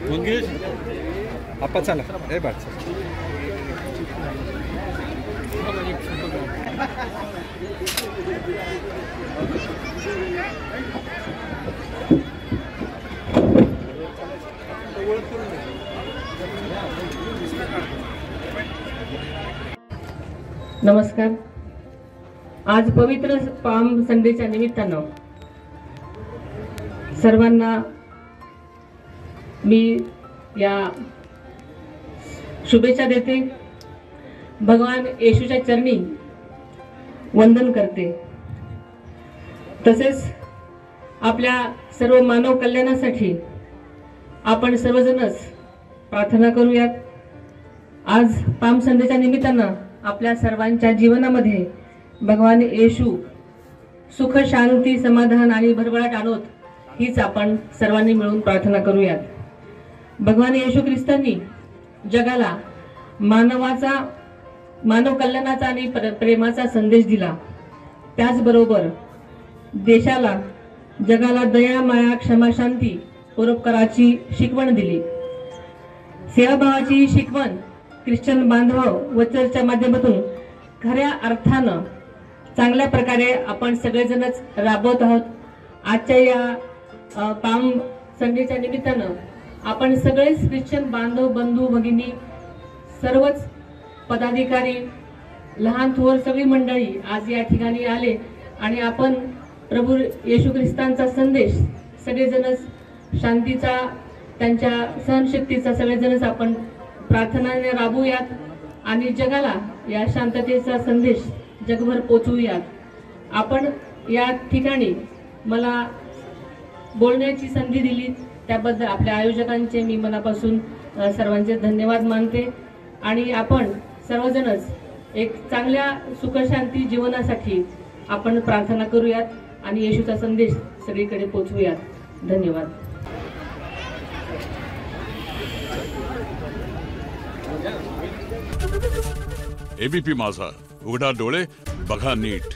मंगेश आपा चला हे बात नमस्कार। आज पवित्र पाम संडेच्या निमित्तानं सर्वांना मी या शुभेच्छा देते। भगवान येशूच्या चरणी वंदन करते। तसेच आपल्या सर्व मानव कल्याणासाठी आपण सर्वजणच प्रार्थना करूयात। आज पाम संडेच्या निमित्तानं आपल्या सर्वांच्या जीवनामध्ये भगवान येशू सुख, शांती, समाधान आणि भरभराट आणोत, हीच आपण सर्वांनी मिळून प्रार्थना करूयात। भगवान येशू ख्रिस्तांनी जगाला मानव कल्याणाचा आणि प्रेमाचा संदेश दिला। त्याचबरोबर देशाला, जगाला दया, माया, क्षमा, शांती, परोपकाराची शिकवण दिली। सेवाभावाची शिकवण ख्रिश्चन बांधव व चर्चच्या माध्यमातून खऱ्या अर्थानं चांगल्या प्रकारे आपण सगळेजणच राबवत आहोत। आजच्या या पाम संडेच्या निमित्तानं आपण सगळेच ख्रिश्चन बांधव, बंधू, भगिनी, सर्वच पदाधिकारी, लहान थोर सगळी मंडळी आज या ठिकाणी आले आणि आपण प्रभू येशू ख्रिस्तांचा संदेश सगळेजणच शांतीचा, त्यांच्या सहनशक्तीचा सगळेजणच आपण प्रार्थनाने राबवूयात आणि जगाला या शांततेचा संदेश जगभर पोचवूयात। आपण या ठिकाणी मला बोलण्याची संधी दिली त्याबद्दल आपल्या आयोजकांचे मी मनापासून सर्वांचे धन्यवाद मानते आणि आपण सर्वजणच एक चांगल्या सुखशांती जीवनासाठी आपण प्रार्थना करूयात आणि येशूचा संदेश सगळीकडे पोचवूयात। धन्यवाद। एबीपी माझा, उघडा डोळे बघा नीट।